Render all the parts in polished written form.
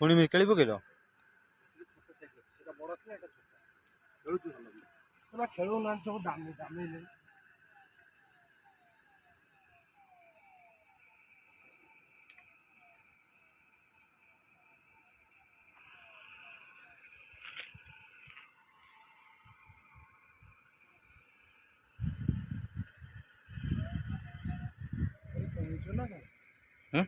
ପୁଣି ମିରକାଳି ପକେଇଲ? ବଡ଼ ଥିଲା ଏଟା ଛୋଟ ଖେଳୁଛି ଭଲ ଖେଳୁନାହାନ୍ତି ସବୁ ଦାମୀ ହେଲେଣି। ହୁଁ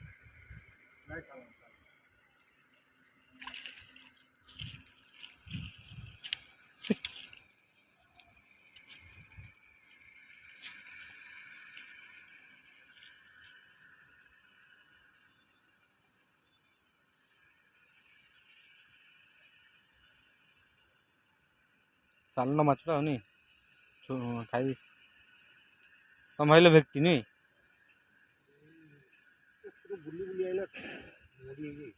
ସାନ ମାଛଟା ହଉନି ଖାଇ ତମ ଭାଇଲେ ଭେକ୍ତି ନି ବୁଲି ବୁଲି ଆଇଲା ମୋଡ଼ି ହେଇକି।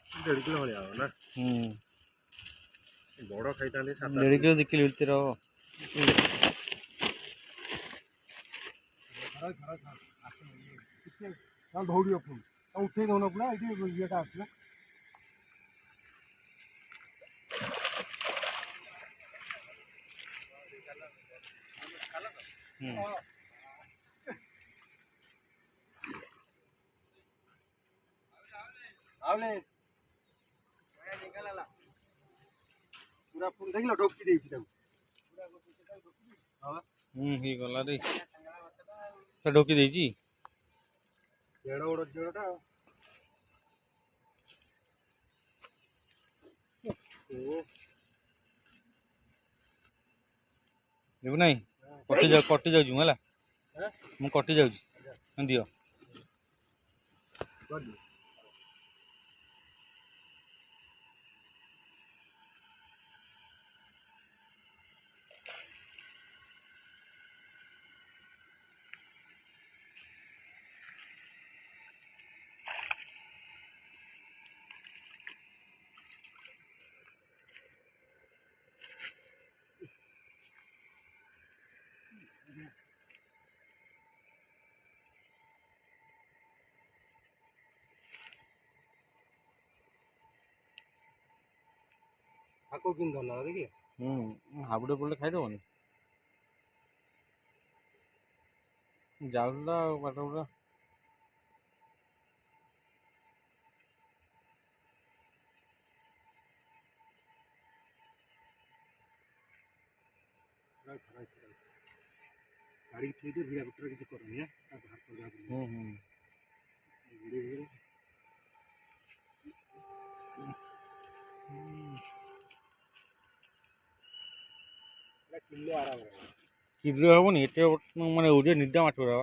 1.5 କିଲୋ ଭଳିଆ ହବ ନା? ବଡ଼ ଖାଇଥାନ୍ତି 1.5 କିଲୋ 2 କିଲୋ ଭିତରେ ହବ। ଦୌଡ଼ିବ ପୁଣି ଉଠେଇ ଦଉନ ପୁରା ଏଇଠି ଇଏଟା ଆସିଲା। पूरा फुल देखिल ढोकी ଦେଇଛି ତାକୁ ହେଇଗଲା ରେ ସେ ଢୋକି ଦେଇଛି। ଦେଢ଼ ବଡ଼ ଝିଅଟା ଦେବୁ ନାହିଁ କଟି ଯାଉଛି ମୁଁ ହେଲା ମୁଁ କଟି ଯାଉଛି ଦିଅ। ହାକୁ କିନ୍ ଧରିଲା ଦେଖି ହାବୁଡ଼େ ପଡ଼ିଲେ ଖାଇଦେବନି ଯାଉଥିଲା ଆଉ ପାଠ ପୁରା ଗାଡ଼ି ଥୋଇଦିଅ ଭିଡ଼ା ଭିତରେ କିଛି କରନି କିଲୋ ଆରାମ କିଲୋ ହବନି ଏତେ ମାନେ ଓଜନ ନିଦା ମାଛ ଗୁଡ଼ା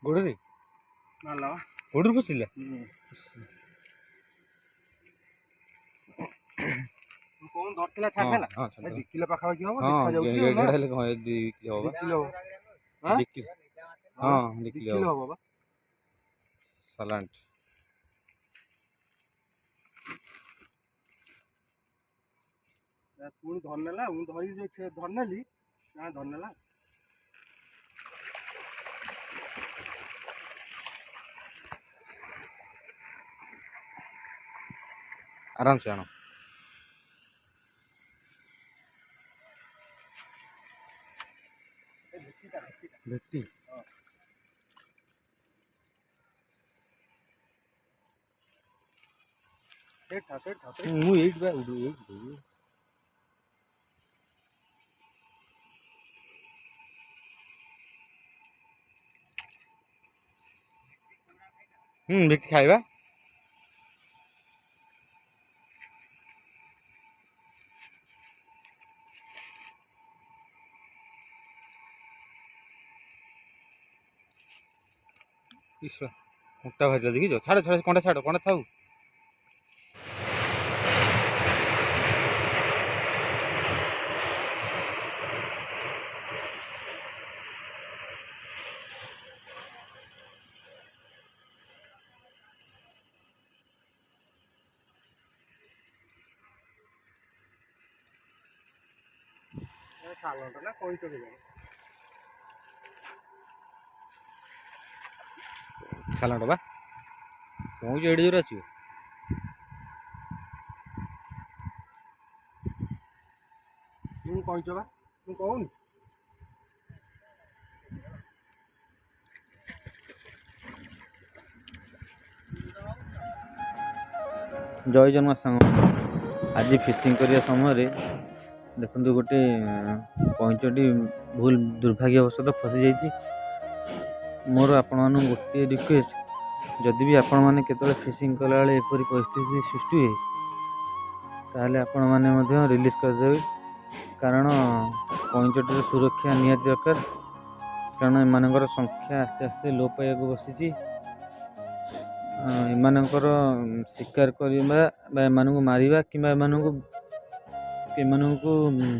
ଗୋଡ଼ରେ ଗୋଡ଼ରୁ ଖସିଲା କଣ ଧରିଥିଲା ଛାଡ଼ିଦେଲା 2 କିଲୋ ପାଖାପାଖି ହବ ଦେଖାଯାଉଛି 2 କିଲୋ ହବ 2 କିଲୋ ହବ ବା ସାଲାଣ୍ଟ ପୁଣି ଧରିନେଲା ମୁଁ ଧରିନେଲି ନା ଧରିନେଲା आराम से आना भेटी ମୁଁ ଏଇଠି ବା ଏଇଠି ଦେଖି ଖାଇବା। ଈଶ୍ୱର କଣ୍ଟା ଭାଜିଲା ଦେଖିଛ? ଛାଡ଼ କଣ୍ଟା ଥାଉ। ସାଲଟା ନା କଇଁଚ କେଜାଣି। ସାଲାଡ଼ ବା କହୁଛି ଏଡି ଜୋରେ ଆସିବ। ମୁଁ କଇଁଚ ବା ମୁଁ କହୁନି। ଜୟ ଜଗନ୍ନାଥ ସାଙ୍ଗ। ଆଜି ଫିସିଂ କରିବା ସମୟରେ ଦେଖନ୍ତୁ ଗୋଟେ କଇଁଚଟି ଭୁଲ ଦୁର୍ଭାଗ୍ୟବଶତଃ ଫସିଯାଇଛି। ମୋର ଆପଣମାନଙ୍କୁ ଗୋଟିଏ ରିକ୍ୱେଷ୍ଟ, ଯଦି ବି ଆପଣମାନେ କେତେବେଳେ ଫିସିଂ କଲାବେଳେ ଏପରି ପରିସ୍ଥିତି ସୃଷ୍ଟି ହୁଏ ତାହେଲେ ଆପଣମାନେ ମଧ୍ୟ ରିଲିଜ୍ କରିଦେବେ, କାରଣ କଇଁଚଟିର ସୁରକ୍ଷା ନିହାତି ଦରକାର। କାରଣ ଏମାନଙ୍କର ସଂଖ୍ୟା ଆସ୍ତେ ଆସ୍ତେ ଲୋପ ପାଇବାକୁ ବସିଛି। ଏମାନଙ୍କର ଶିକାର କରିବା ବା ଏମାନଙ୍କୁ ମାରିବା କିମ୍ବା ଏମାନଙ୍କୁ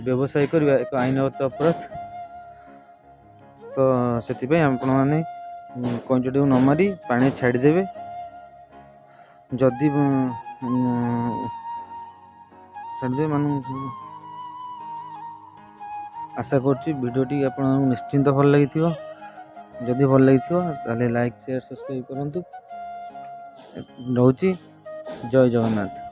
ବ୍ୟବସାୟ କରିବା ଏକ ଆଇନଗତ ଅପରାଧ। ତ ସେଥିପାଇଁ ଆପଣମାନେ କଇଁଚଟିକୁ ନ ମାରି ପାଣି ଛାଡ଼ିଦେବେ। ଯଦି ଛାଡ଼ିଦେବେ ଆଶା କରୁଛି ଭିଡ଼ିଓଟି ଆପଣଙ୍କୁ ନିଶ୍ଚିନ୍ତ ଭଲ ଲାଗିଥିବ। ଯଦି ଭଲ ଲାଗିଥିବ ତାହେଲେ ଲାଇକ୍ ସେୟାର ସବସ୍କ୍ରାଇବ୍ କରନ୍ତୁ। ରହୁଛି। ଜୟ ଜଗନ୍ନାଥ।